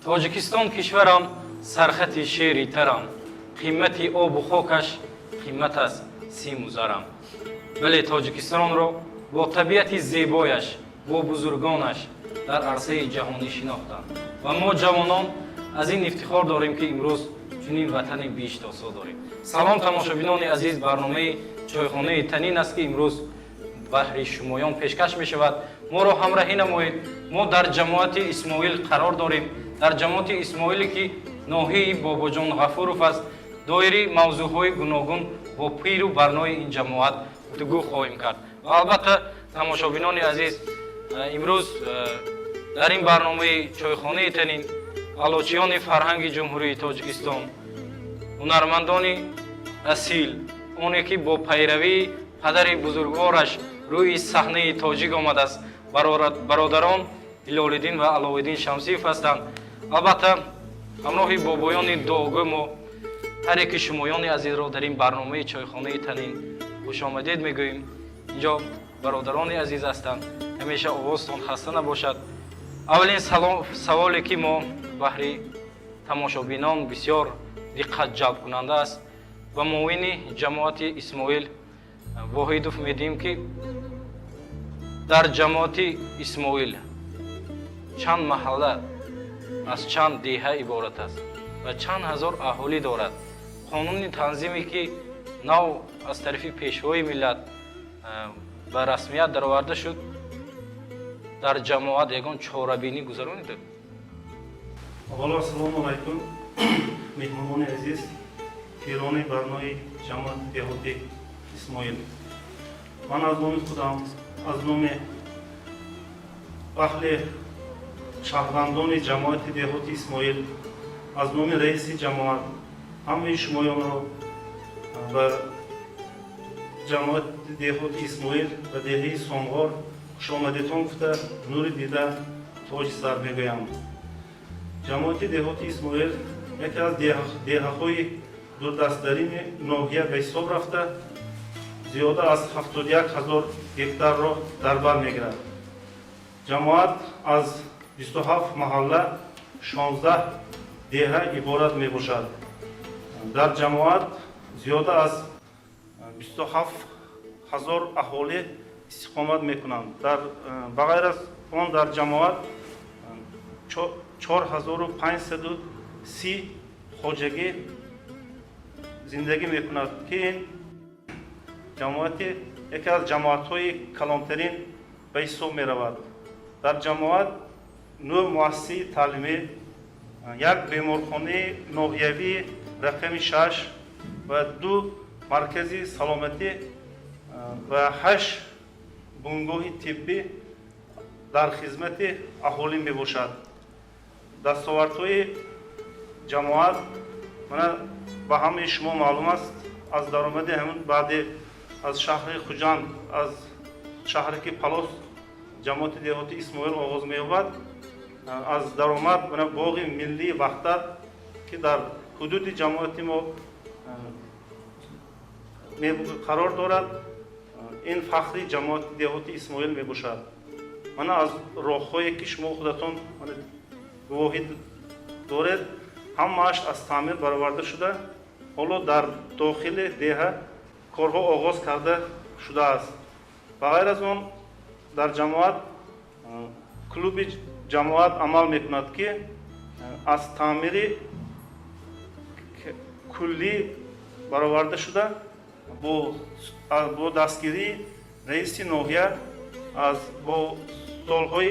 тоҷикистон кишварам сархати шери тарам, қимати обу хокаш қимат аст симу зарам. вале тоҷикистонро бо табиати зебояш, бо бузургонаш дар арсаи ҷаҳонӣ шинохтанд ва мо ҷавонон аз ин ифтихор дорем ки имрӯз чунин ватани биштосо дорем. салом тамошобинони азиз, барномаи чойхонаи танин аст ки имрӯз баҳри шумоён пешкаш мешавад. моро ҳамроҳӣ намоед. мо дар ҷамоати исмоил қарор дорем, дар ҷамоати исмоиле ки ноҳияи бобоҷон ғафуров аст. доири мавзӯъҳои гуногун бо пиру барнои ин ҷамоат гуфтугӯ хоҳем кард. ва албатта тамошобинони азиз, имрӯз дар ин барномаи чойхонаи танин алочиёни фарҳанги ҷумҳурии тоҷикистон, ҳунармандони асил, оне ки бо пайравии падари бузургвораш рӯи саҳнаи тоҷик омадааст, бародарон ҳилолиддин ва аловиддин шамсиев ҳастанд. албатта ҳамроҳи бобоёни дуогӯ мо ҳар яки шумоёни азизро дар ин барномаи чойхонаи танин хушомадед мегӯем. инҷо бародарони азиз ҳастанд, ҳамеша овозтон хаста набошад. аввалин саволе ки мо баҳри тамошобинон бисёр диққатҷалбкунанда аст. ба муовини ҷамоати исмоил воҳидов медиҳем ки дар ҷамоати исмоил чанд маҳалла аз чанд деҳа иборат аст ва чанд ҳазор аҳолӣ дорад. қонуни танзиме ки нав аз тарафи пешвои миллат ба расмият дароварда шуд, дар ҷамоат ягон чорабинӣ гузаронидад. аввало ассалому алайкум меҳмонони азиз, пирони барнои ҷамоати деҳоти исмоил. ман аз номи худам, аз номи аҳли шаҳрвандони ҷамоати деҳоти исмоил, аз номи раиси ҷамоат ҳамаи шумоёнро ба ҷамоати деҳоти исмоил ба деҳаи сомғор хушомадедтон гуфта нури дида тоҷ сар мегӯям. ҷамоати деҳоти исмоил яке аз деҳаҳои дурдастдарини ноҳия ба ҳисоб рафта зиёда аз 71 000 гектарро дар бар мегирад. ҷамоат аз 27 маҳалла 16 деҳа иборат мебошад. дар ҷамоат зиёда аз 27 000 аҳолӣ истиқомат мекунанд. ба ғайр аз он дар ҷамоат 4530 хоҷагӣ зиндагӣ мекунад ки ин ҷамоати яке аз ҷамоатҳои калонтарин ба ҳисоб меравад. дар ҷамоат 9 муассисаи таълимӣ, як беморхонаи ноҳиявии рақами 6 ва 2 маркази саломатӣ ва 8 бунгоҳи тиббӣ дар хизмати аҳолӣ мебошад. дастовардҳои ҷамоат ба ҳамаи шумо маълум аст. аз даромади ҳамин баъди аз шаҳри хуҷанд, аз шаҳре ки палос ҷамоати деҳоти исмоил оғоз меёбад, аз даромад боғи миллии ваҳдат ки дар ҳудуди ҷамоати мо қарор дорад, ин фахри ҷамоати деҳоти исмоил мебошад. мана аз роҳҳое ки шумо худатон гувоҳӣ доред, ҳамааш аз таъмир бароварда шуда, ҳоло дар дохили деҳа корҳо оғоз карда шудааст. ба ғайр аз он дар ҷамоат клуби ҷамоат амал мекунад ки аз таъмири куллӣ бароварда шуда бо дастгирии раиси ноҳия бо столҳои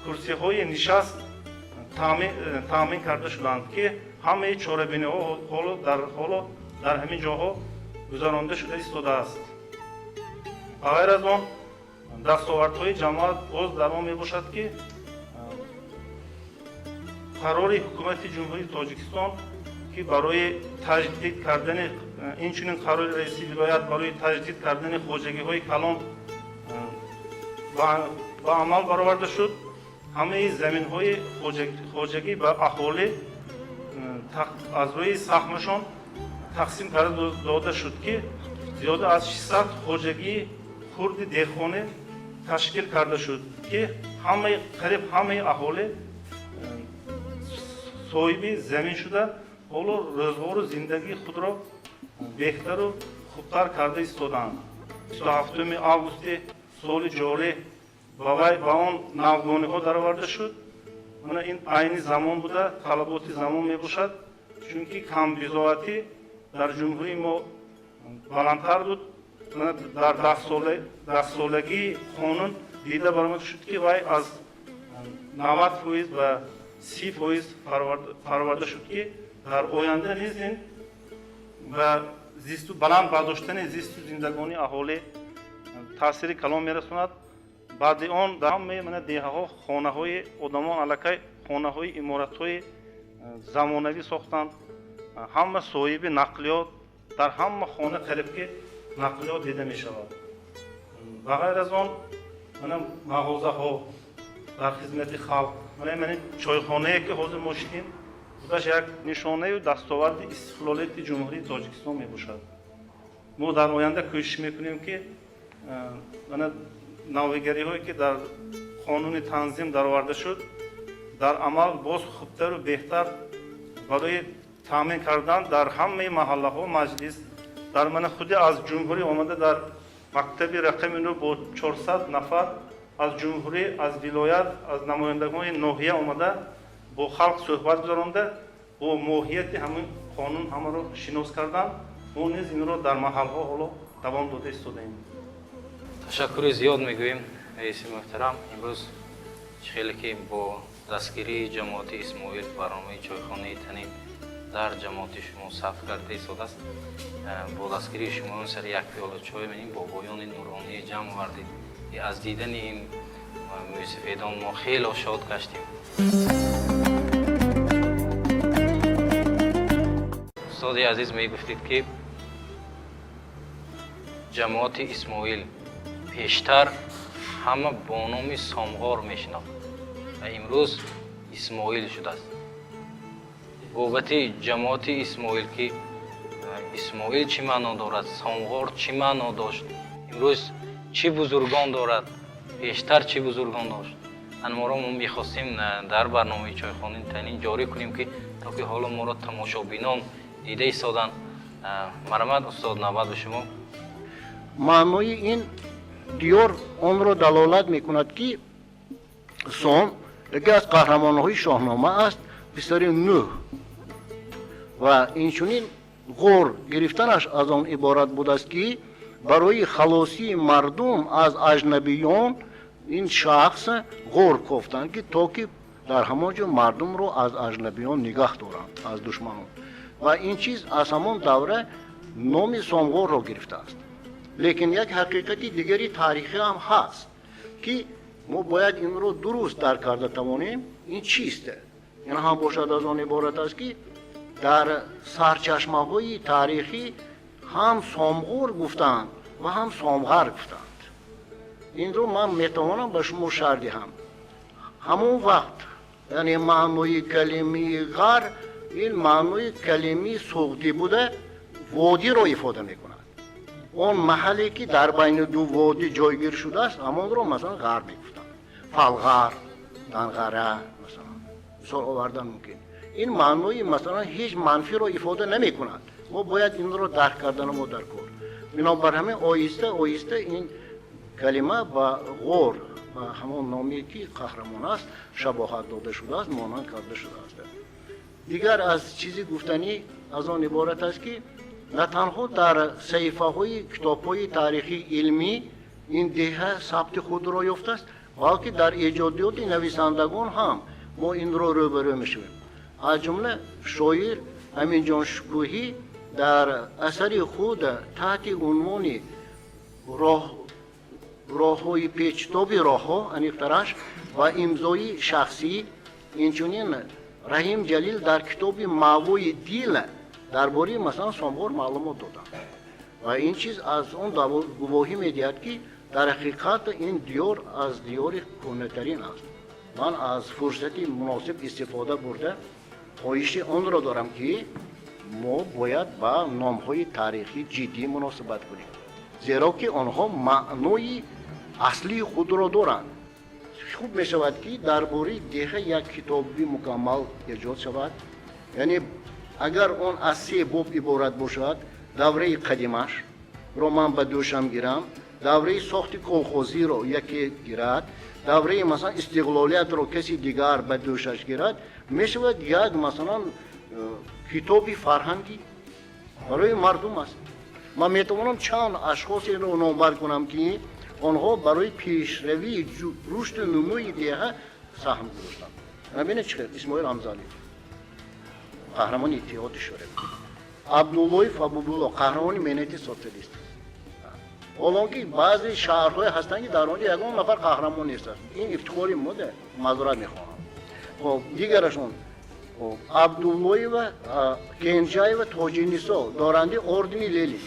курсиҳои нишаст таъмин карда шуданд ки ҳамаи чорабиниҳо ҳоло дар ҳамин ҷоҳо гузаронда шуда истодааст. ба ғайр аз он дастовардҳои ҷамоат боз дар он мебошад ки қарори ҳукумати ҷумҳурии тоҷикистон که برای تجدید کردن اینچنین قرار رئیس ولایت برای تجدید کردن خواجگی های کلان با عمل برآورده شد. همه زمین های خواجگی به اهالی از روی سهمشان تقسیم داده شد که زیاده از 600 خواجگی خرد دهخانه تشکیل کرده شد که قریب همه اهالی صاحب زمین شده حالا روزگار و زندگی خود را بهتر و خوبتر کرده ایستادند. 27 آگوست سال جاری با آن نوگانی ها درآورده شد. این عین زمان بوده، طلبات زمان می باشد، چونکه کم بضاعتی در جمهوری ما بلندتر بود. در 10 سالگی قانون دیده برآمده شد که وی از 90% و 30% پرورده شد که در آینده نیز این و زیست و بلند برداشتن زیست و زندگانی اهالی تاثیر کلان میرساند. بعد آن در همه دیه‌ها خانه‌های آدمان علاقه خانه‌های عمارت‌های زمانوی ساختند. همه صاحب نقلیات در همه خانه قریب که نقلیات دیده می‌شود. و غیر از آن مغازه‌ها در خدمت خلق من چایخانه‌ای که حاضر ما شدیم بودش یک نشانه و دستاورد استقلالیت جمهوری تاجیکستان میباشد. ما در آینده کوشش میکنیم که نوگری هایی که در قانون تنظیم درآورده شد در عمل باز خوبتر و بهتر برای تامین کردن در همه محله ها مجلس در من خودی از جمهوری آمده در مکتب رقم نو با 400 نفر از جمهوری از ولایت از نمایندگان ناحیه آمده با خلق صحبت گذرانده با ماهیت همین قانون همه رو شناس کردن. ما نیز این رو در محل ها حالا دوام داده ایستادیم. تشکر زیاد میگوییم رئیس محترم. امروز خیلی که با دستگیری جماعتی اسماعیل برنامه چایخانه تنین در جماعت شما صرف کرده ایستاده است. با دستگیری شما سر یک پیاله چای می‌نیم با بایان نورانی جمع وردید. از دیدن این موسیقیدان ما خیلی شاد گشتیم. استاد عزیز می گفتید که جماعت اسماعیل پیشتر همه با نام سامغار میشناخت و امروز اسماعیل شده است. بابت جماعت اسماعیل که اسماعیل چی معنا دارد، سامغار چی معنا داشت، امروز چی بزرگان دارد، پیشتر چی بزرگان داشت. ما را میخواستیم در برنامه چایخانه تنین جاری کنیم که تا که حالا ما را تماشابینان دیده ایستادن. مرحمت استاد، نوبت به شما. معنای این دیار آن را دلالت میکند که سام یکی از قهرمانهای شاهنامه است، پسر نوح و اینچنین غور گرفتنش از آن عبارت بود است که برای خلاصی مردم از اجنبیان این شخص غور کوفتند که تا که در همان جا مردم رو از اجنبیان نگاه دارند، از دشمنان. و این چیز از همان دوره نام سامغور را گرفته است. لیکن یک حقیقتی دیگری تاریخی هم هست که ما باید این رو درست درک کرده توانیم. این چیست؟ این هم باشد از آن عبارت است که در سرچشمه های تاریخی هم سامغور گفتند و هم سامغر گفتند. این رو من میتوانم به شما شرح دهم. همون وقت یعنی معنای کلمه غر این معنای کلمه سوختی بوده، وادی را افاده میکند. اون محلی که در بین دو وادی جایگیر شده است همان رو مثلا غر میگفتند. فلغر، دنغره مثلا آوردن ممکن. این معنای مثلا هیچ منفی را افاده نمیکند. ما باید این رو درک کردن ما در کار. بنابر همه آیسته آیسته این کلمه با غور و همون نامی که قهرمان است شباهت داده شده است، مانند کرده شده است. دیگر از چیزی گفتنی از آن عبارت است که نه تنها در صحیفه های کتاب های تاریخی علمی این دیه ثبت خود را یافته است، بلکه در ایجادیات نویسندگان هم ما این را روبرو میشویم. از جمله شاعر امین جان شکوهی در اثر خود تحت عنوان راه‌های پیچتاب راه‌ها انیخترش و امضای شخصی اینچنین раҳим ҷалил дар китоби маъвои дил дар бораи масалан сомғор маълумот доданд ва ин чиз аз он гувоҳӣ медиҳад ки дар ҳақиқат ин диёр аз диёри кӯҳнатарин аст. ман аз фурсати муносиб истифода бурда хоҳиши онро дорам ки мо бояд ба номҳои таърихӣ ҷиддӣ муносибат кунем, зеро ки онҳо маънои аслии худро доранд. хуб мешавад ки дар бораи деҳа як китоби мукаммал эҷод шавад, яъне агар он аз 3 боб иборат бошад, давраи қадимаш ро ман ба дӯшам гирам, давраи сохти колхозиро яке гирад, давраи масалан истиқлолиятро каси дигар ба дӯшаш гирад, мешавад як масалан китоби фарҳангӣ барои мардум аст. ман метавонам чанд ашхосеро номбар кунам ки онҳо барои пешравии рушду нумӯи деҳа саҳм гузоштанд. набинед чӣ хел исмоил ҳамзалиев қаҳрамони иттиҳоди шӯравӣ, абдуллоев абдулло қаҳрамони меҳнати социалист. ҳолонки баъзе шаҳрҳое ҳастанд ки дар онҷо ягон нафар қаҳрамон нест. ин ифтихори мода, маъзурат мехоҳам. хоб дигарашон абдуллоева кенҷаева тоҷинисо доранди ордени ленин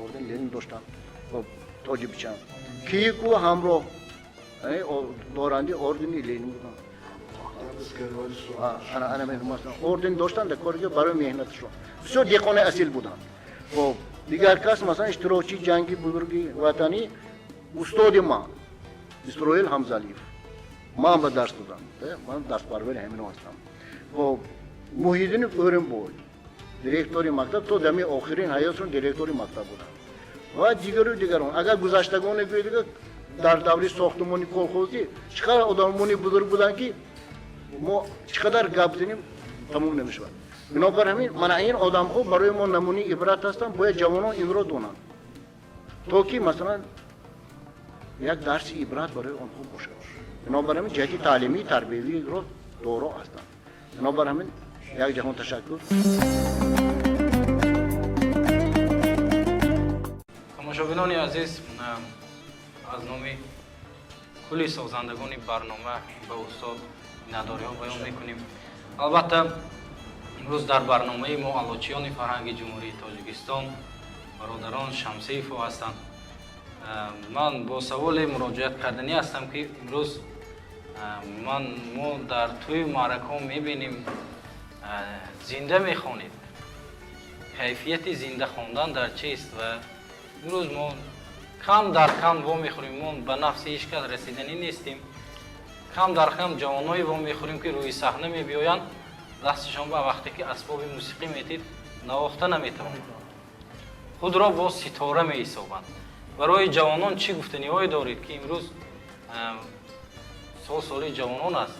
ордени ленин доштанд. тоҷибичанд кику ҳамроҳ доранди ордени ленин буданд. орден доштанд корига барои меҳнаташон бисёр деҳқони асил буданд. хоб дигар кас масалан иштирокчии ҷанги бузурги ватанӣ устоди ман исроил ҳамзалиев, ман ба дарс додам, ман дарспарвари ҳамино ҳастам. хоб муҳиддин o'rinboy директори мактаб то дами охирин ҳаётшон директори мактаб буданд ва дигарон. агар гузаштагоне гӯяд дар даври сохтумони колхозӣ чӣ қадар одамони бузург буданд ки мо чӣ қадар гап занем тамом намешавад. бинобар ҳамин мана ин одамҳо барои мо намуни ибрат ҳастанд, бояд ҷавонон инро донанд, то ки масалан як дарси ибрат барои онҳо бошад. бинобар ҳамин ҷиҳати таълимӣ тарбиявиро доро ҳастанд. бинобар ҳамин як ҷаҳон ташаккур. тамошобинони азиз, аз номи кулли созандагони барнома ба устод миннатдориҳо баён мекунем. албатта имрӯз дар барномаи мо алочиёни фарҳанги ҷумҳурии Тоҷикистон бародарон Шамсиевҳо ҳастанд. ман бо саволе муроҷиат карданӣ ҳастам ки имрӯз мо дар тӯи маъракаҳо мебинем зинда мехонед. кайфияти зинда хондан дар чист? ва имрӯз мо кам дар кам во мехӯрем, мо ба нафси ҳеҷ кас расиданӣ нестем. кам дар кам ҷавоное во мехӯрем ки рӯи саҳна мебиёянд, дасташон ба вақте ки асбоби мусиқӣ метид навохта наметавонанд, худро бо ситора меҳисобанд. барои ҷавонон чӣ гуфтаниҳое доред ки имрӯз соли ҷавонон аст,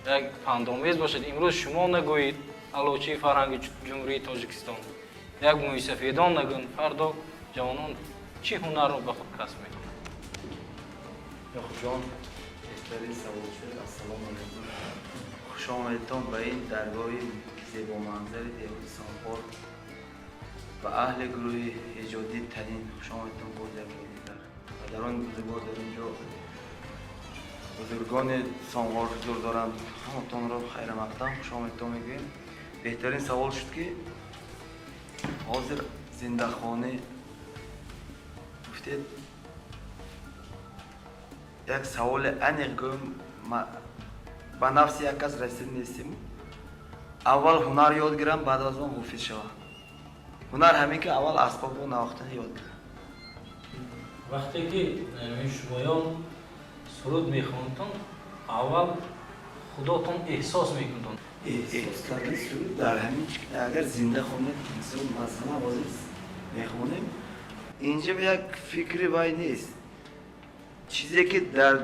як пандомез бошад. имрӯз шумо нагӯед алочии фарҳанги ҷумҳурии Тоҷикистон, як мӯисафедон нагӯянд, фардо ҷавонон чӣ ҳунарро ба худ касб мекунанд? Яхуҷон, беҳтарин савол шуд. Ассалому алайкум. Хушомадтон ба ин даргоҳи зебоманзари деҳоти Сонғор ба аҳли гурӯҳи эҷодӣ Танин хушомадтон боз як бори дигар. ва дар он бузургвор дар ин ҷо бузургони Сонғор ҳузур доранд, ҳаматонро хайрамақдам хушомадтон мегӯем. беҳтарин савол шуд ки ҳозир зиндахонӣ гуфтед. як саволи аниқ гӯем, ба нафси як кас расид нестем. аввал ҳунар ёд гирам, баъд аз он ҳофиз шавам. ҳунар ҳамин ки аввал асбобу навохтани ёд гирам. вақте ки шумоён суруд мехонтон, аввал худотон эҳсос мекунтон. эҳсос кардани суруд дар ҳамин агар зинда хонед инсон масъала ҳозир мехонем, инҷа як фикри вай нест. чизе ки дар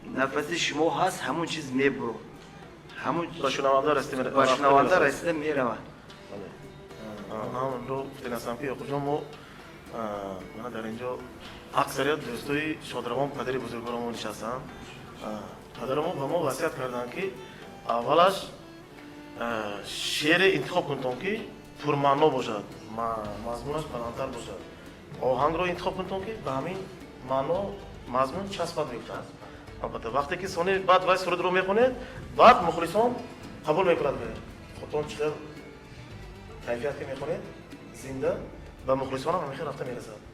нафаси шумо ҳаст, ҳамон чиз мебурад, ҳамон ба шунаванда расида меравад. ҳамонро гуфтанастам ки ёқуҷон, мо мана дар инҷо аксарият дӯстои Шодравон падари бузургоронмо нишастанд. падарамо ба мо васият карданд ки аввалаш шеъре интихоб кунтон ки пурмаъно бошад, мазмунаш баландтар бошад. оҳангро интихоб кунтон ки ба ҳамин маъно мазмун часпад бехтад. البته وقتی که سونی بعد وای سرود رو میخونه بعد مخلصان قبول میکنند خودتون چقدر کیفیت که میخونه زنده و مخلصان هم همیشه رفته میرسد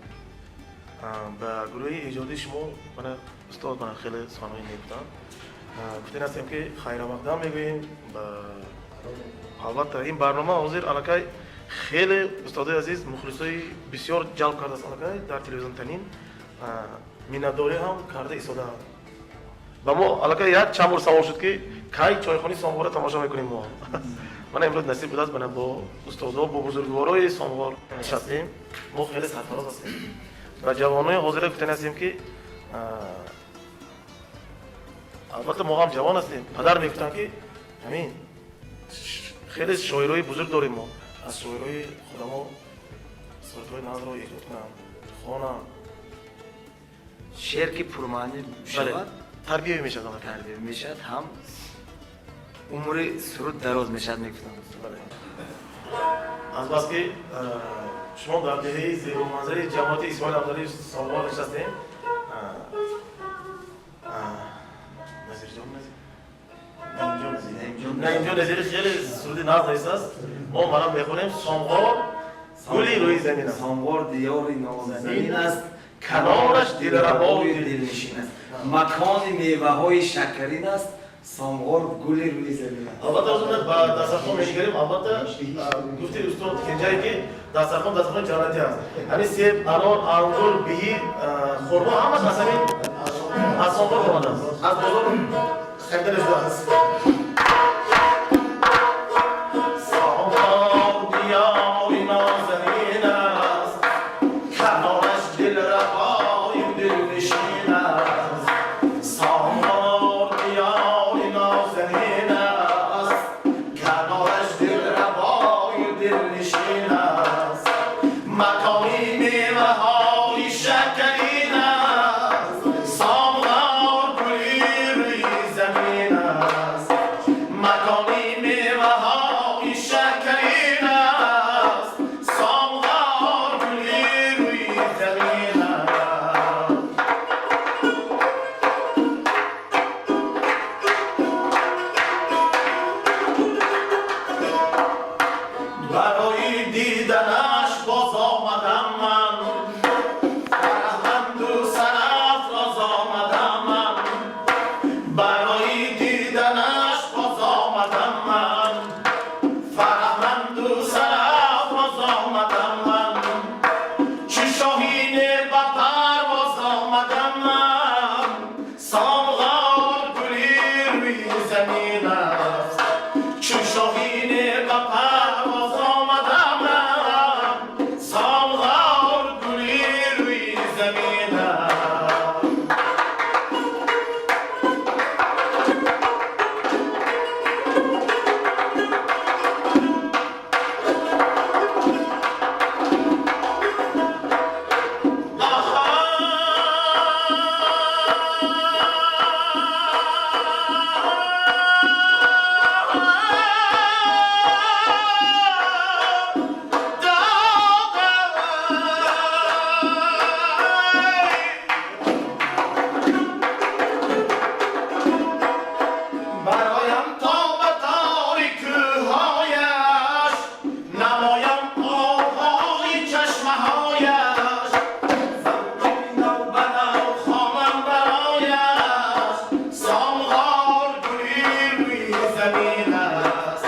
به گروه ایجادی شما من استاد من خیلی سوانایی نیفتم گفتین هستیم که خیر مقدم میگوییم البته این برنامه حاضر علاقه خیلی استاد عزیز مخلصای بسیار جلب کرده است علاقه در تلویزیون تنین مینداری هم کرده ایستاده هم و ما علاقه یک چند بار سوال شد که کی چایخانه ساموار تماشا میکنیم ما من امروز نصیب بود است من با استادا با بزرگوارای ساموار نشستیم ما خیلی سرفراز هستیم و جوانای حاضر گفتن هستیم که البته ما هم جوان هستیم پدر میگفتن که همین خیلی شاعرای بزرگ داریم ما از شاعرای خود ما سرودهای ناز رو ایجاد کنم خوانم شعر که پرمعنی شود تربیه میشه تربیه میشد هم عمر سرود دراز میشد میگفتم از بس که شما در دهه زیر و منظره جماعت اسماعیل عبدالله ساموار نشستیم نظیر جان نه اینجا نظیر خیلی سرودی ناز نیست است ما منم میخونیم ساموار گلی روی زمین است ساموار دیاری نازنین است کنارش دلربای دلنشین است مکان میوه های شکرین است ساموار گلی روی زمین است البته از اون با دسترخوان میگیریم البته گفتی استاد اینجایی که دسترخوان جنتی است همین سیب انار انگور بیهی خرما همش از همین از ساموار آمده است از بازار خریده شده است ساموار دیاری نازنین است کنارش دلربای دلنشین است ساموار دیاری نازنین است کنارش دلربای دلنشین است مکانی میوه های شکرین است ساموار گلی روی زمین است مکانی میوه های شکرین است ساموار گلی روی زمین است برای دیدنش باز آمدم من فرهمند و سرافراز آمدم من برای دیدنش باز آمدم من فرهمند و سرافراز آمدم من چه شاهین به پرواز آمدم من ساموار گلی روی زمین است چه شاهین به پرواز آمدم من ساموار گلی روی زمین است برایم تا به تاریک کوه‌هایش نمایم آب‌های چشمه‌هایش زمین نو به نو خوانم برایش ساموار گلی روی زمین است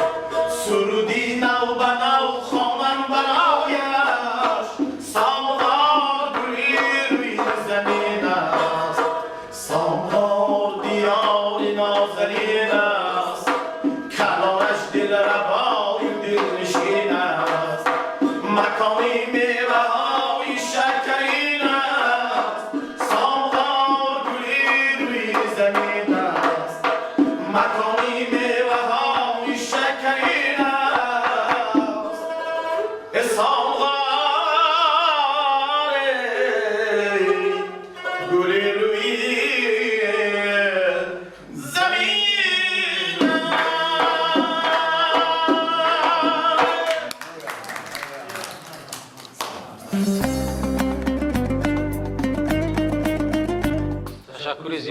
سرودی نو به نو خوانم برایش ساموار گلی روی زمین است ساموار دیاری نازنین است کنارش دلربای دلنشین است مکانی میوه های شکرین است ساموار گلی روی زمین است مکانی میوه های شکرین است ساموار گلی روی زمین است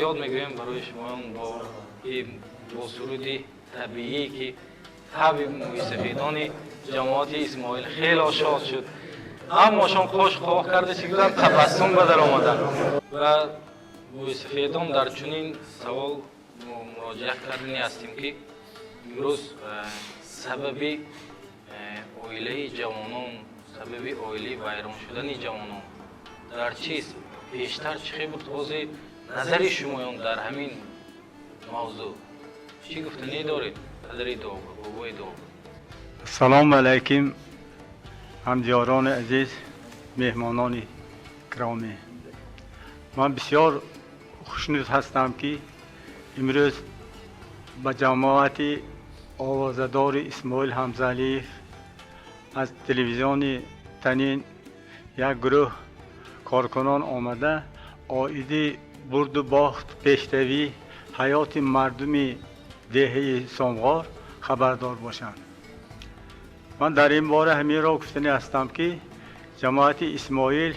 شاد میگویم برای شما با این با سرودی طبیعی که طبع موسیقیدان جماعت اسماعیل خیلی شاد شد. همه‌شان خوش خواه کرده چه گفتن تبسم به در آمدن و موسیقیدان در چنین سوال مراجعه کردنی هستیم که امروز سبب اویله جوانان، سبب اویله ویران شدن جوانان در چیست؟ بیشتر چی بود؟ توضیح نظر شمایان در همین موضوع چی گفتنی دارید؟ پدری دو بابای دو. سلام علیکم همجاران عزیز، مهمانان گرامی. من بسیار خوشنود هستم که امروز به جماعت آوازدار اسماعیل حمزه از تلویزیون تنین یک گروه کارکنان آمده آیدی برد و باخت پیشروی حیات مردم دهه سامغار خبردار باشند. من در این باره همین را گفتنی هستم که جماعت اسماعیل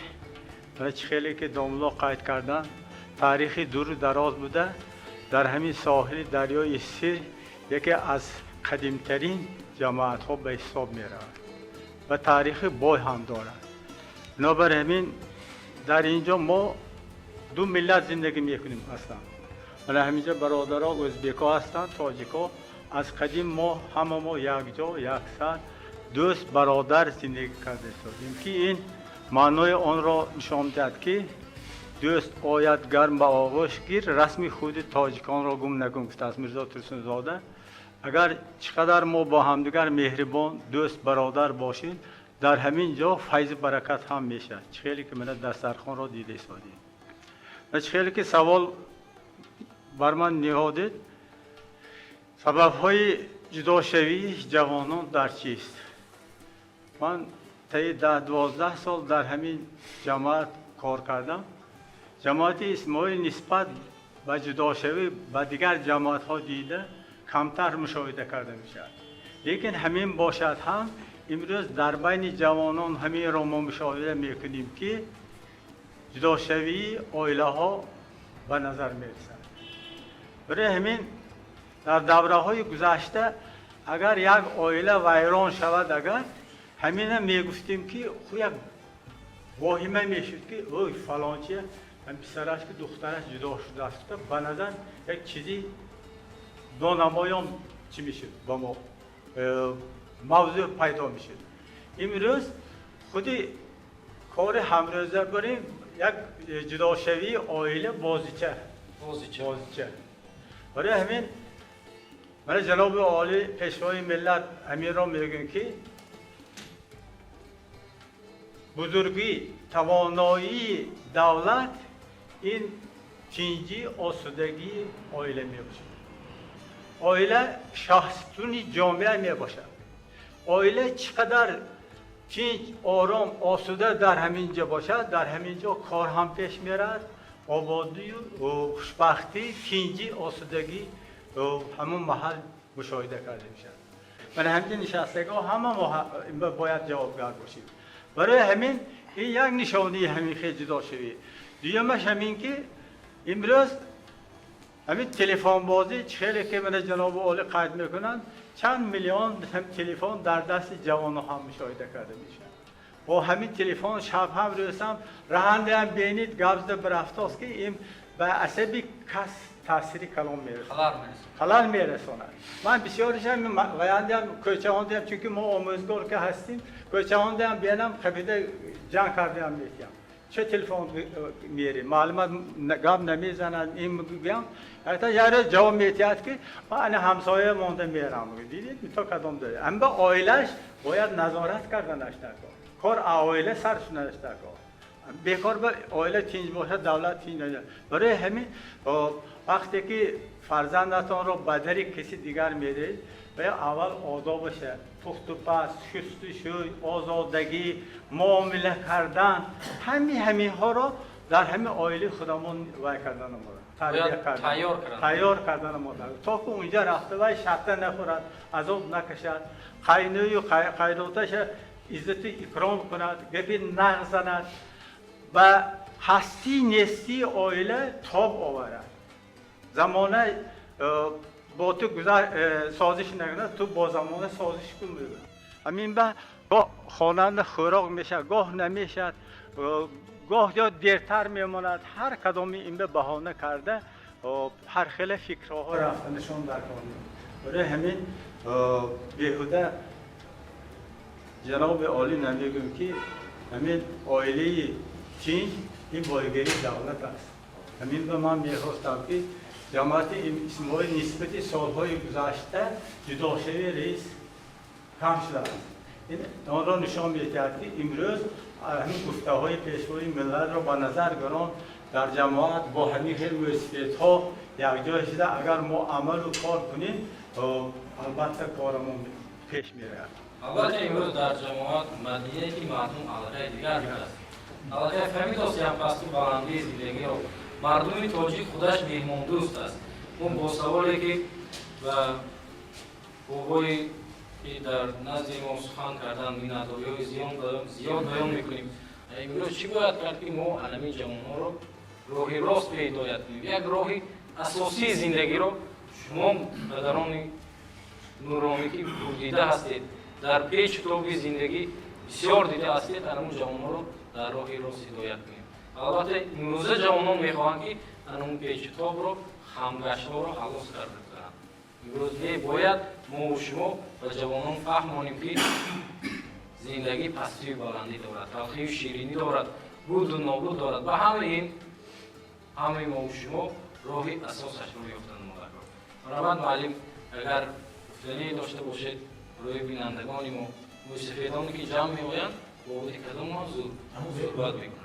برای خیلی که داملا قید کردن تاریخ دور دراز بوده، در همین ساحل دریای سیر یکی از قدیمترین جماعت ها به حساب می رود و تاریخ بای هم دارد. بنابر همین در اینجا ما دو ملت زندگی می کنیم اصلا. ولی همینجا برادرها ازبک‌ها هستند، تاجیک‌ها. از قدیم ما همه ما یک جا یک سر دوست برادر زندگی کرده شدیم که این معنای آن را نشان دهد که دوست آید گرم به آغوش گیر، رسم خود تاجیکان را گم نگم گفته است میرزا ترسون زاده. اگر چقدر ما با همدیگر مهربان دوست برادر باشیم در همین جا فیض برکت هم میشه. خیلی که من دسترخوان را دیده سادیم. خیلی که سوال بر من نهادید سبب‌های جدا شوی جوانان در چیست؟ من طی 10-12 سال در همین جماعت کار کردم. جماعت اسماعیل نسبت به جدا شوی به دیگر جماعت ها دیده کمتر مشاهده کرده میشد. لیکن همین باشد هم امروز در بین جوانان همین را ما مشاهده میکنیم که جدا شوی عائله ها به نظر میرسد. برای همین در دوره های گذشته اگر یک عائله ویران شود اگر همین میگفتیم که خو یک واهمه میشد که اوی فلان چیه من پسرش که دخترش جدا شده است به نظر یک چیزی نانمایان چی میشد با ما موضوع پیدا میشد. امروز خودی کار همروزه بریم یک جدا شوی عائله بازیچه برای همین من جناب عالی پیشوای ملت امیر را میگم که بزرگی توانایی دولت این چینجی آسودگی عائله می باشد. عائله شخصیتونی جامعه می باشد. عائله چقدر چینج آرام آسوده در همینجا باشد در همینجا کار هم پیش می رد، آبادی و خوشبختی چینجی آسودگی همون محل مشاهده کرده می شد. من همین نشستگاه همه ما باید جوابگر باشیم. برای همین این یک نشانی همین خیلی جدا شوی. دویمش همین که امروز همین تلفن بازی خیلی که من جناب عالی قید میکنن چند میلیون هم تلفن در دست جوان هم مشاهده کرده میشه. با همین تلفن شب هم رسم رهنده هم بینید گبزده برفتاست که این به عصبی کس تاثیری کلام میرسونه. خلال میرسونه. من بسیارش هم ویانده هم کوچه هنده هم چونکه ما آموزگار که هستیم کوچه هنده هم بینم خبیده جان کرده هم میتیم. چه تلفن میری معلومات گام نمیزنن این میگم حتی یاره جواب میتیاد که من همسایه مونده میرم دیدید تو کدام داره اما عائله‌اش باید نظارت کردنش نکن کار عائله سرشونش نکن بیکار به عائله تینج باشه دولت تینج نشه. برای همین وقتی که فرزندتان رو بدری کسی دیگر میدید باید اول آدابش پخت و پس شستشوی آزادگی معامله کردن همین ها رو در همین عائله خودمون وای کردن ما تیار کردن ما تا که اونجا رفته و شرطه نخورد عذاب نکشد قینوی و قیروتش عزت اکرام کند گپی نزند و هستی نیستی عائله تاب آورد. زمانه با تو سازش نکنه، تو با زمانه سازش کن بگو. همین به گاه خواننده خوراک میشه، گاه نمیشه، گاه یا دیرتر میماند. هر کدامی این به بهانه کرده هر خیلی فکرها رفتنشون در کار. برای همین بیهوده جناب عالی نمیگم که همین عائله چین این بایگری دولت است. همین به من میخواستم که جماعت اسماعیل نسبت سالهای گذشته جداشوی رئیس کم شده است. این آن را نشان میدهد که امروز همین گفته‌های پیشروی ملت را با نظر گران در جماعت با همین خیلی موسیقی‌ها یک جای شده. اگر ما عمل و کار کنیم البته کارمون پیش میره. البته امروز در جماعت مدنیتی مردم علاقه دیگر است. علاقه فهمیداست هم پس تو بلندی زندگی رو مردم تاجیک خودش مهمان دوست است. اون با سوالی که و بابای که در نزد ما سخن کردن مینداری های زیاد بیان میکنیم. امروز چی باید کرد که ما علمی جوانها رو راهی راست به هدایت کنیم؟ یک راهی اساسی زندگی رو شما برادران نورامی که دیده هستید در پیچ توبی زندگی بسیار دیده هستید، همون جوانها رو در راهی راست هدایت کنیم. البته امروزه جوانان میخواهند که همون پیچ توب رو خمگشت‌ها رو خلاص کرده کنند. امروز باید ما و شما و جوانان فهمانیم که زندگی پستی و بلندی دارد، تلخی و شیرینی دارد، بود و نابود دارد. و همه ما و شما راهی اساسش رو یافتن مدرک. برای معلم اگر گفتنی داشته باشید روی بینندگانی ما موسیقیدانی که جمع می‌آیند با وقتی کدام ما زود باید بکنند.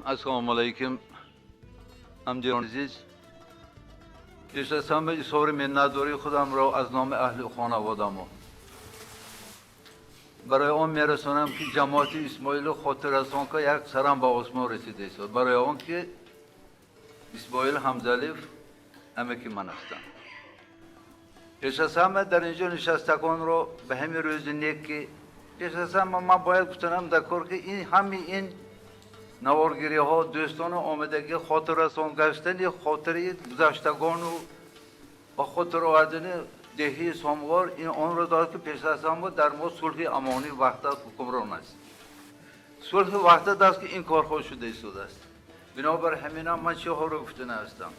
السلام علیکم همجران عزیز. پیش از همه اظهار منتداری خودم را از نام اهل خانواده‌ام برای آن میرسانم که جماعت اسماعیل خاطر از آن که یک سرم به آسمان رسیده است. برای آن که اسماعیل همزلیف همه که من هستم. پیش از همه در اینجا نشستگان را به همین روز نیک که پیش از همه من باید گفتنم در کار که این نوارگیری ها دوستان آمدگی خاطر از آن گشتن خاطره گذشتگان و خاطر آوردن دهی ساموار این آن را دارد که پیش از همه در ما صلح امانی وحدت حکمران است. صلح وحدت است که این کارها شده است. بنابر همین من چه ها را گفتنه هستم.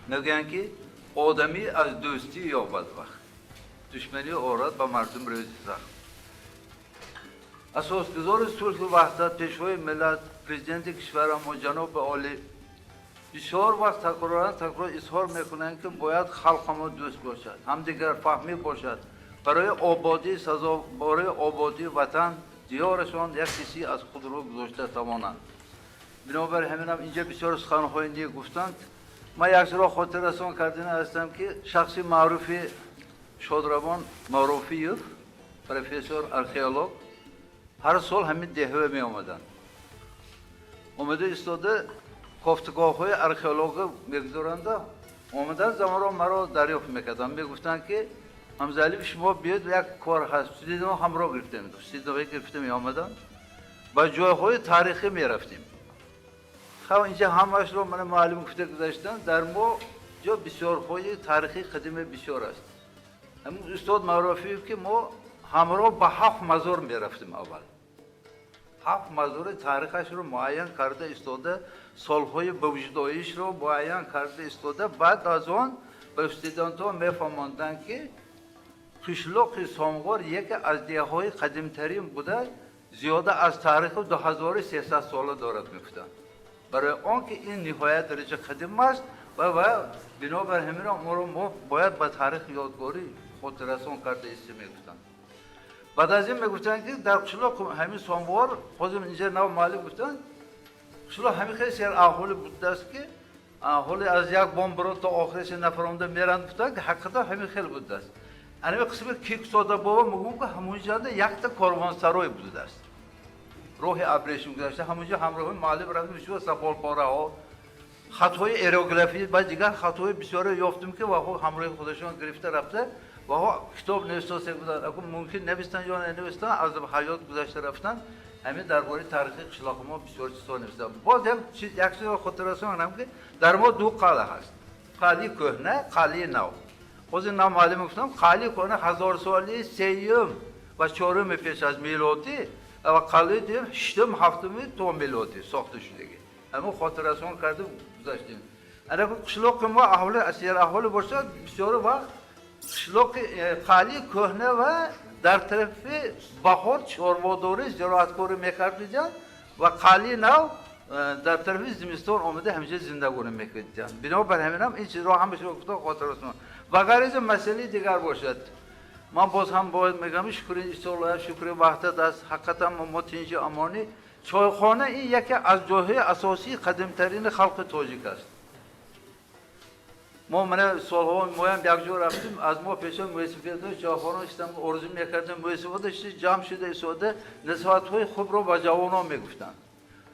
میگن که آدمی از دوستی یابد وقت دشمنی آورد به مردم روزی سخت. اساسگزار صلح و وحدت پیشوای ملت پرزیدنت کشور ما جناب عالی بسیار وقت تکرار اظهار میکنند که باید خلق ما دوست باشد، همدیگر فهمی باشد، برای آبادی وطن دیارشان یک کسی از خود رو گذاشته توانند. بنابر همینم اینجا بسیار سخنهای نیک گفتند. من یک را خاطر رسان کردن هستم که شخصی معروفی شادروان معروفیوف پروفسور آرکئولوگ هر سال همین دهه می آمدن. اومده ایستاده گفتگاه های آرکئولوگ میگذارند. اومدن زمان را مرا دریافت میکردن، میگفتند که همزلیف شما بیاید یک کار هست. دیدم همراه گرفتیم، سیدنوی گرفتیم می آمدن و جایهای تاریخی می رفتیم. خب اینجا همش رو من معلوم گفته گذاشتن در ما جا بسیار های تاریخی قدیم بسیار است. همون استاد معروفی که ما همراه به 7 مزار می رفتیم. اول 7 مزار تاریخش رو معین کرده استاده، سالهای به وجود آیش رو معین کرده استاده. بعد از آن به استودانت ها می فهماندن که قشلاق ساموار یکی از دیههای قدیم ترین بوده، زیاده از تاریخ 2300 ساله دارد میگفتن. برای آنکه این نهایت درجه قدیم است و بنابر همین ما باید به تاریخ یادگاری خود رسان کرده است میگفتن. بعد از این میگفتن که در قشلاق همین ساموار خودم اینجا نو معلوم گفتن قشلاق همین خیلی سر اهالی بوده است که اهالی از یک بامبرو تا آخرش نفرانده میرند گفتن که حقیقتا همین خیلی بوده است. انا قسم کیک ساده بابا میگم که همونجا یک تا کاروانسرای بوده است. راه ابریشم گذاشته همونجا همراه معلم رفتیم شو سفالپاره ها خطای ایروگرافی بعد دیگر خطای بسیار یافتیم که واقعا همراه خودشان گرفته رفته و ها کتاب نوشته بودن اگه ممکن نوشتن یا ننوشتن از حیات گذشته رفتن همین درباره تاریخ قشلاق ما بسیار چیزا نوشتن. باز هم یک چیز خاطراتم هم که در ما دو قلعه هست، قلعه کهنه، قلعه نو. خود نام معلوم گفتم قلعه کهنه 1000 ساله سیوم و چهارم پیش از میلادی و قلعه دیم 8م 7م تا میلادی ساخته شده. اما خاطراتم کردم گذاشتیم. اگر قشلاق ما اهل اسیر اهل باشه بسیار وقت قشلاق قلعه کهنه و در طرف بهار چهارماداره زراعتکاری میکردن و قلعه نو در طرف زمستان آمده همیشه زندگانی میکردن. بنابر همین هم این چیز را هم بشه گفتم خاطراتم. و غریز مسئله دیگر باشد. من باز هم باید میگم شکر وحدت از حقیقتا ما تینجی امانی چایخانه این یکی از جاهای اساسی قدیمترین خلق تاجیک است. ما من سالها مایم یک جا رفتیم از ما پیش موسیقیات چایخانه استم آرزو میکردیم موسیقیات جمع شده ایستاده نصیحت‌های خوب رو به جوانان میگفتن.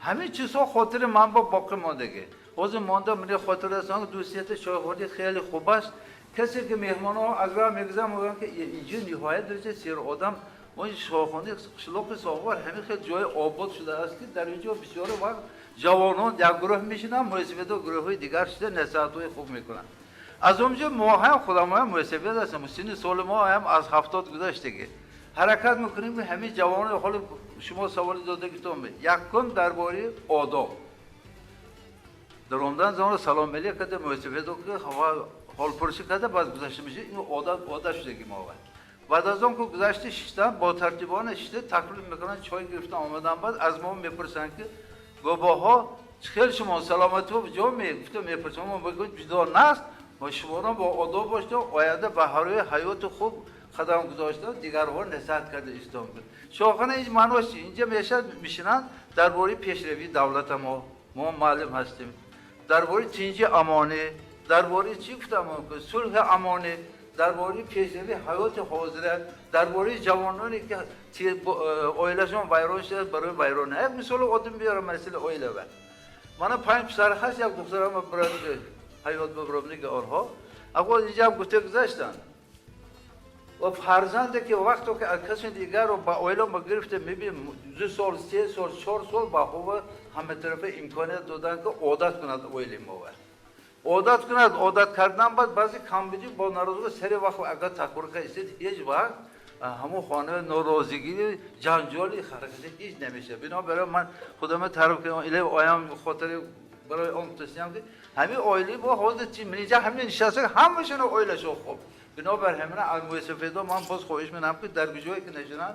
همین چیزها خاطر من با باقی ماندگی. باز مانده من خاطر هستم دوستیت چایخانه خیلی خوب است. کسی که مهمان‌ها از راه میگذرن میگن که اینجا نهایت درجه سیر آدم ما این شاخانه قشلاق ساغر همین خیلی جای آباد شده است که در اینجا بسیار وقت جوانان یک گروه میشینن موسیقیات و گروه‌های دیگر شده نصیحت‌های خوب میکنن. از اونجا ما هم خودمون هم موسیقیات هستیم. سن سال ما هم از 70 گذشته حرکت میکنیم که همین جوانان حال شما سوال داده گفتم یکم درباره آداب در رمضان زمان سلام علیک کرده موسیقیات که حال پرسی کرده بعد گذشته میشه این عادت شده که ما بعد از اون که گذشته شیشتن با ترتیبان شیشته تقریبا میکنن چای گرفتن آمدن بعد از ما میپرسن که باباها خیلی شما سلامتی و جا میپرسن ما بگوید بیدار نست و شما را با آداب باشته آینده به هروی حیات خوب قدم گذاشته دیگرها نصیحت کرده اسلام بود. شاخانه این معناش اینجا میشنن درباره پیشروی دولت ما معلم هستیم. درباره تینجی امانه درباره چی گفتم که صلح امانه درباره پیشروی حیات حاضره درباره جوانانی که اویلشون ویران شده برای ویران یک مثال آدم بیارم مسئله اویله و من 5 پسر هست یک دخترم برای حیات ببرم که آنها اگر اینجا گفته گذاشتن و فرزنده که وقتی که کسی دیگر رو با اویلا ما گرفته میبینیم 2 سال 3 سال 4 سال با خوب همه طرف امکانیت دادن که عادت کند اویلی ما عادت کند عادت کردن بعد بعضی کامبیدی با ناراضی سری وقت اگر تکرار کنید هیچ وقت همون خانه ناراضگی جنجالی حرکتی هیچ نمیشه. بنابراین من خودم تعریف کنم ایله آیم خاطر برای اون تصمیم که همین اویلی با حالت چی منیجا همین نشسته همشون اویلشون خوب. بنابراین همین از موسیقیدا من باز خواهش می‌کنم که در جایی که نشینن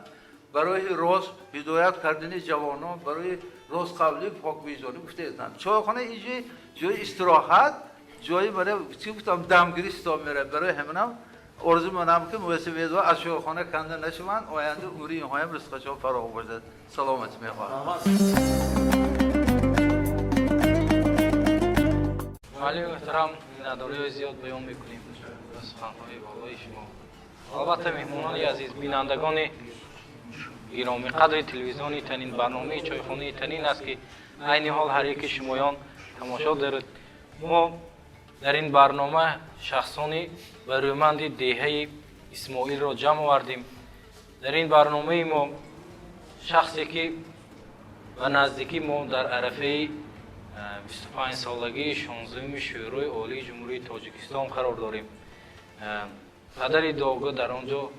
برای راست هدایت کردن جوانان برای راست قبلی پاک‌بینی گفته اند. چایخانه اینجا جای استراحت جایی برای چی گفتم دمگیری استاد میره برای همینم آرزو می‌کنم که موسیقیدا از چایخانه کنده نشوند آینده عمری اینها هم رزقشون فراوان باشد. سلامت می‌خواهم. معلم محترم نداری زیاد بیان میکنیم از سخنهای بالای شما. البته مهمانان عزیز بینندگان گرامی قدر تلویزیونی تنین برنامه چایخانه تنین است که عین حال هر یک شمایان تماشا دارید. ما در این برنامه شخصانی و رومند دهه اسماعیل را جمع آوردیم. در این برنامه ما شخصی که و نزدیکی ما در عرفه 25 سالگی 16 شورای عالی جمهوری تاجیکستان قرار داریم. پدر داغا در آنجا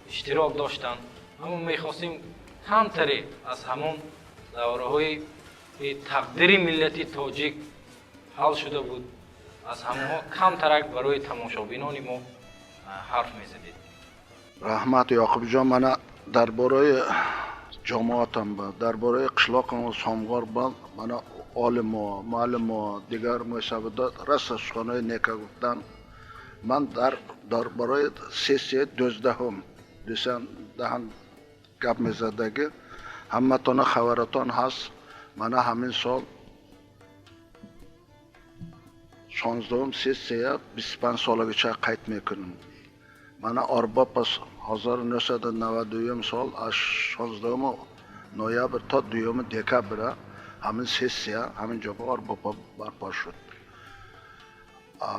اشتراک داشتند. اما میخواستیم کمتری از همون دوره‌های تقدیر ملت تاجیک حل شده بود از همونها کمترک برای تماشابینان ما حرف میزدید. رحمت یعقوب جان من درباره جماعتم با درباره قشلاقم و سامغار با من عالم و معلم و دیگر مسابقات رسش خانه نیکا گفتن من درباره سیسی 12 دیسن دهن گپ میزدگی همه تانه خبرتان هست. من همین سال 16 سیسی 25 سالگی چه قید میکنم. من آربا پس 1992 سال از 16 نویبر تا 2 دکبر همین سیسی همین جا آربا برپا شد.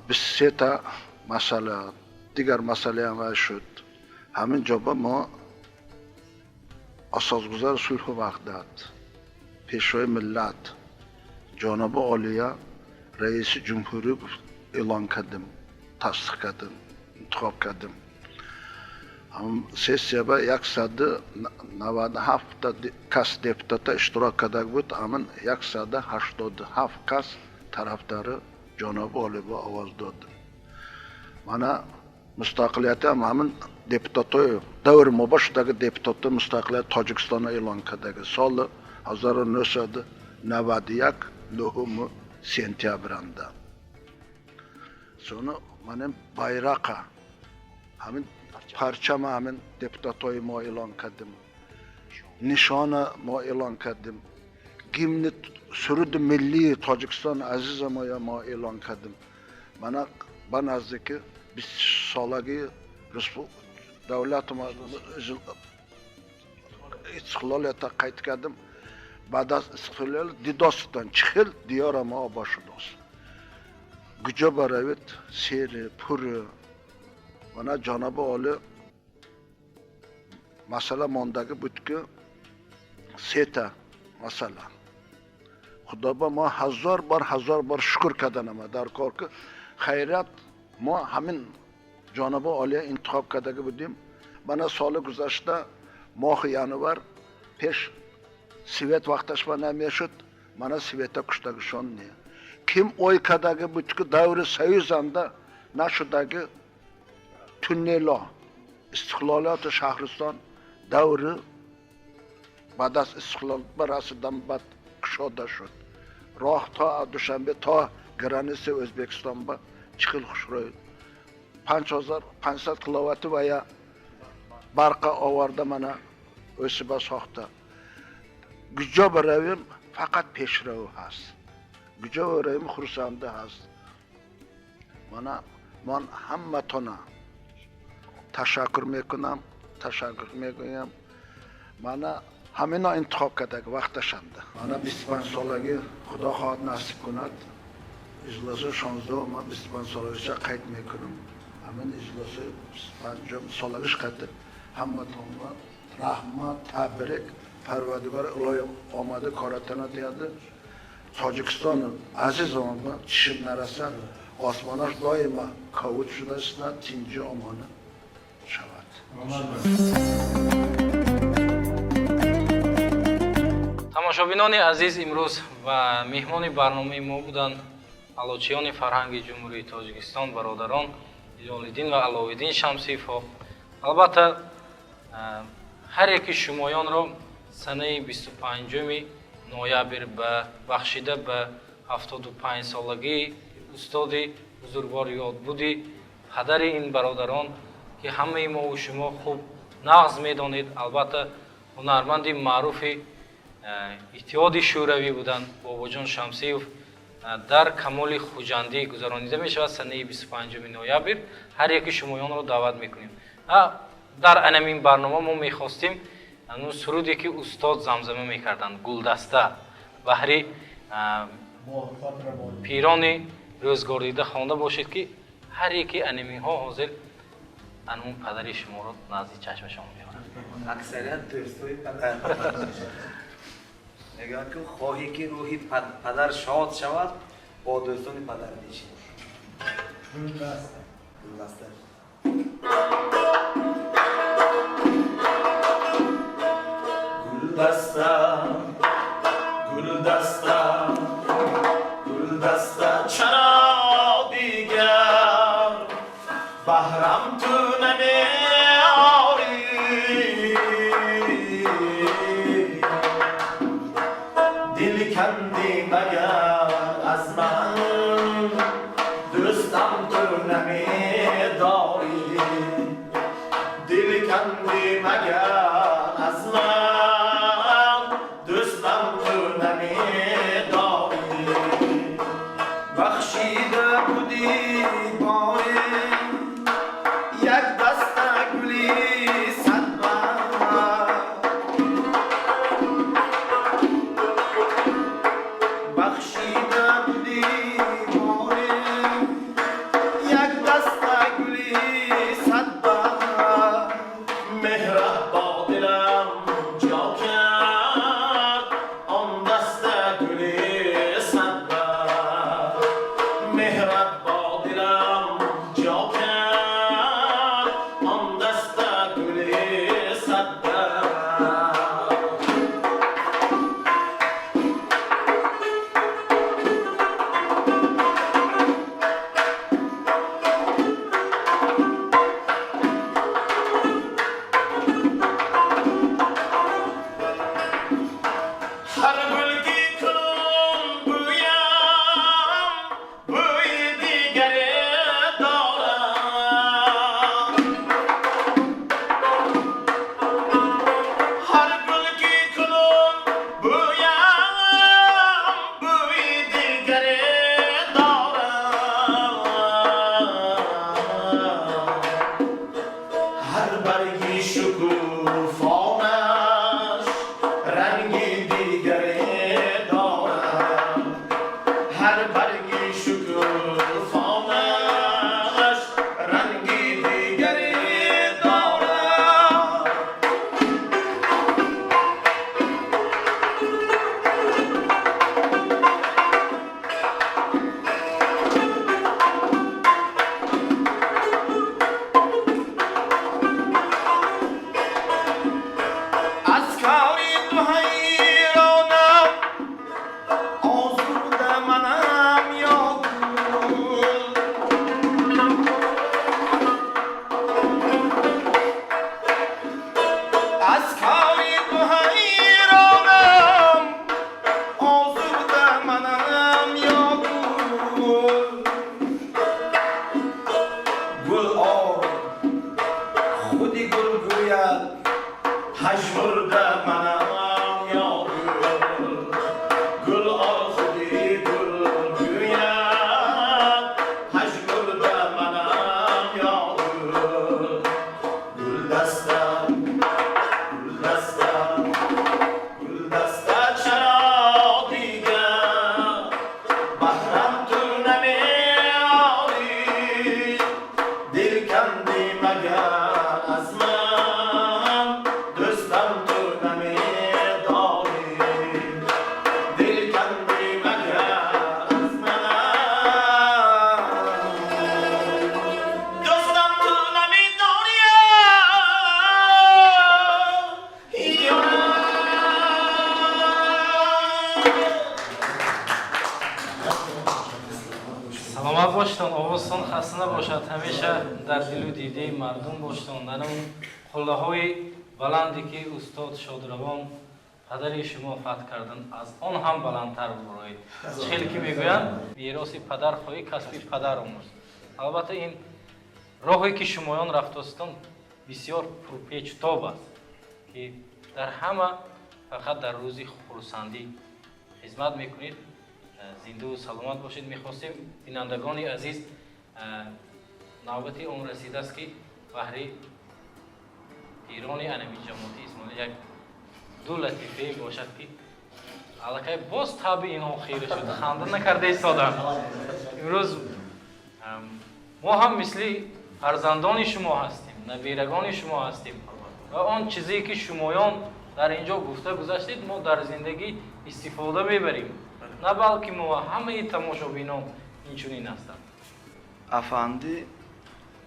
23 تا مسئله دیگر مسئله هم شد. همین جابا ما اساسگذار صلح و وحدت پیشوای ملت جناب عالیه رئیس جمهوری اعلان کردیم، تصدیق کردیم، انتخاب کردیم. هم سسیه با 197 کس دپوتات اشتراک کرده بود، همین 187 کس طرفدار جناب عالی با آواز داد. مانا مستقلیت هم همین دپوتاتای دور مباشدagi دپوتات مستقلیت تاجیکستان اعلان کرده سال 1991 9 سپتامبرında. Sonra benim bayrağı همین پرچم همین دپوتاتای ما اعلان کردیم، نشانه ما اعلان کردیم، گیمن سرود ملی تاجیکستان عزیز ما اعلان کردیم. من نزدیک 20 سالگی دولت ما استقلالیت قید کردیم. بعد از استقلال دیداستان چخل دیار ما باشداست. گجا برایت سیر پر و جناب عالی مسئله ماندگی بود که سه تا مسئله خدا با ما هزار بار شکر کردن ما در کار که خیرات ما همین جناب عالی انتخاب کرده بودیم. من سال گذشته ماه ینوار پیش سویت وقتش با نمیشد، من سویت کشتگشان نه. کیم اوی کرده بود که دور سویزنده نشده که تونلا استقلالات شهرستان دور بعد از استقلال برسیدن بعد کشاده شد. راه تا دوشنبه تا گرانیس ازبکستان با چخیل خوش روید. 5500 کیلووات و یا برق آورده منه اوسی با ساخته. گجا برویم فقط پیشرو هست. گجا برویم خرسنده هست. من همه تونه تشکر میکنم. من همینا انتخاب کرده وقتشنده. من 25 سالگی خدا خواهد نصیب کند. اجلاس 16 من 25 سالگیش قید میکنم. همین اجلاس 25 سالگیش قید. همه تونه رحمت تبریک پروردگار الهی آماده کارتنا دیده. تاجیکستان عزیز ما چشم نرسد. آسمانش دائما کاوت شده است تینجی آمانه شود. тамошобинони азиз имрӯз ва меҳмони барномаи мо буданд алочиёни фарҳанги ҷумҳурии тоҷикистон бародарон ҷалолиддин ва аловиддин шамсиевҳо. албатта ҳар яки шумоёнро санаи 25 ноябр бахшида ба 75 солагии устоди бузургвор ёдбуди падари ин бародарон ки ҳамаи мову шумо хуб нағз медонед. албатта ҳунарманди маъруфи иттиҳоди шӯравӣ буданд бобоҷон шамсиев дар камоли хуҷандӣ гузаронида мешавад санаи 25 ноябр. ҳар яки шумоёнро даъват мекунем. дар анамин барнома мо мехостем суруде ки устод замзама мекарданд гулдаста баҳри пирони рӯзгордида хонда бошед ки ҳар яки анаминҳо ҳозир анҳун падари шуморо назди чашмашон меоранд. اکثریت دوستوی پدر میگن که خواهی که روحی پدر شاد شود با دوستان پدر میشی. گلدسته گلدسته چرا دیگر بهرم تو نمیاری دل کندی مگر از من دوستم تو نمیداری دل کندی مگر از من دوستم تو نمیداری بخشیده بودی باری یک دست گلی صد بار بخشیده بودی باری یک دست گلی مهرت با دلم جا کرد آن دست گل صدبر مهرت با دلم جا کرد آن دست گل صدبر هر گلگی کنم بویم بوی دیگر دارم هر گلگی کنم بویم بوی دیگر دارم هر برگی شکوفانش رنگی دیگری دارد هر برگی شکوفانش رنگی دیگری دارد از کاری تو حیرانم آزرده منم یا گل از کاری تو حیرانم آزرده منم یا گل گل خودی گل گوید پژمرده منم یا گل گل خودی گل گوید پژمرده منم یا گل گل دستم گل دستم گل دسته چرا دیگر بهرم تو نمیاری دل کندی مگر از من دوستم تو نمیداری دل کندی مگر از من دوستم تو نمیداری سلامت باشتون، آوازتون خسته نباشد. همیشه در دل و دیده مردم باشتون. در اون قله های بلندی که استاد شادروان پدر شما فتح کردن از آن هم بلندتر ببرید. خیلی که میگویند میراث پدر خواهی کسب پدر آموز. البته این راهی که شمایان رفتستون بسیار پرپیچ‌تاب است که در همه فقط در روزی خرسندی خدمت میکنید. زنده و سلامت باشید. میخواستیم بینندگان عزیز نوبت اون رسیده است که بهر پیران انمی جماعتی اسماعیل یک دو لطیفه باشد که الکی باز طبع اینها خیره شد. خنده نکرده ایستادن. امروز ما هم مثل فرزندان شما هستیم، نویرگان شما هستیم و آن چیزی که شمایان در اینجا گفته گذاشتید ما در زندگی استفاده میبریم، نه بلکه ما همه تماشابینان اینچنین هستند. افندی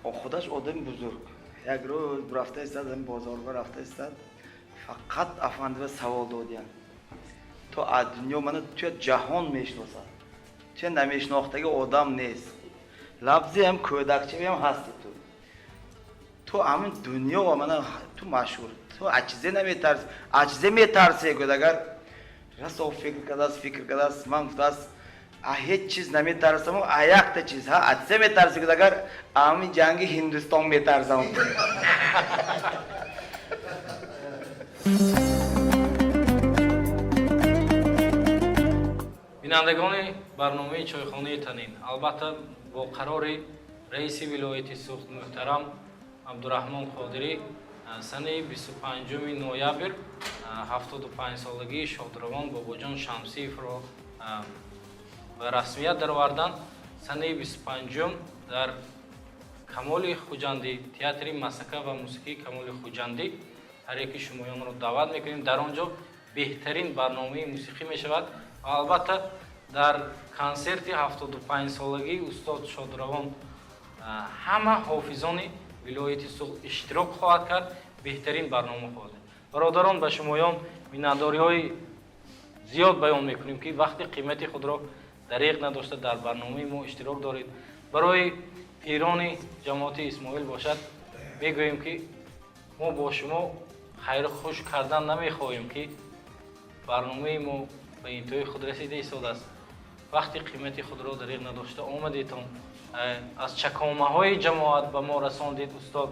خودش آدم بزرگ یک روز رفته استاد این بازارگاه رفته استاد فقط افندی و سوال دادیم تو از دنیا من تو جهان میشناسم چه نمیشناختگی آدم نیست لفظی هم کودکچه هم هستی تو همین دنیا و من تو مشهور تو عجزه نمیترسی عجزه میترسی گفت اگر راست فکر کرده است من گفت است هیچ چیز نمیترسم و یک تا چیز ها عجزه میترسی گفت اگر همین جنگ هندوستان میترسم بینندگان برنامه چایخانه تنین، البته با قرار رئیس ولایت سوخت محترم عبدالرحمن قادری سنه 25 نوامبر 75 سالگی شادروان باباجان شمسیف را به رسمیت درآوردند. سنه 25 در Камоли Хуҷандӣ, театри масака ва мусиқии Камоли Хуҷандӣ, ҳар яки шумоёнро даъват мекунем. Дар он ҷо беҳтарин барномаи мусиқӣ мешавад. Албатта дар консерти 75-солагии устод Шодравон ҳама ҳофизони вилояти Суғд иштирок хоҳад кард. Беҳтарин барнома хоҳад. бародарон, ба шумоён миннатдориҳои зиёд баён мекунем ки вақти қимати худро дариқ надошта дар барномаи мо иштирок доред. барои пирони ҷамоати Исмоил бошад мегӯем ки мо бо шумо хайру хуш кардан намехоҳем ки барномаи мо ба интиҳои худ расида истодааст. вақти қимати худро дариқ надошта омадетон, аз чакомаҳои ҷамоат ба мо расондед. устод,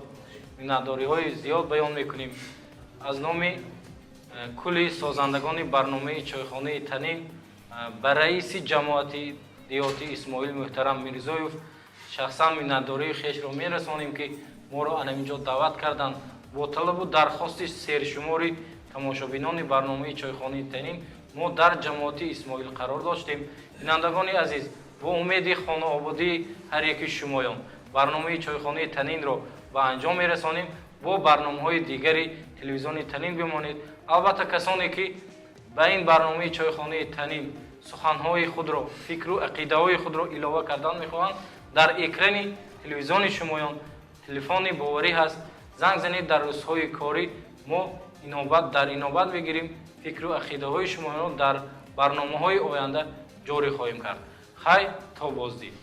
миннатдориҳои зиёд баён мекунем. аз номи кулли созандагони барномаи чойхонаи Танин ба раиси ҷамоати диёти Исмоил муҳтарам Мирзоев шахсан миннатдории хешро мерасонем ки моро анаминҷо даъват карданд. бо талабу дархости сершумори тамошобинони барномаи чойхонаи Танин мо дар ҷамоати Исмоил қарор доштем. бинандагони азиз, бо умеди хонаободии ҳар яки шумоён барномаи чойхонаи Танинро ба анҷом мерасонем. бо барномаҳои дигари телевизиони Танин бимонед. албатта касоне ки ба ин барномаи чойхонаи Танин суханҳои худро, фикру ақидаҳои худро илова кардан мехоҳанд, дар экрани телевизиони шумоён телефони боварӣ ҳаст. занг занед дар рӯзҳои корӣ. мо дар инобат мегирем фикру ақидаҳои шумоёнро дар барномаҳои оянда ҷорӣ хоҳем кард. хайр, то боздид.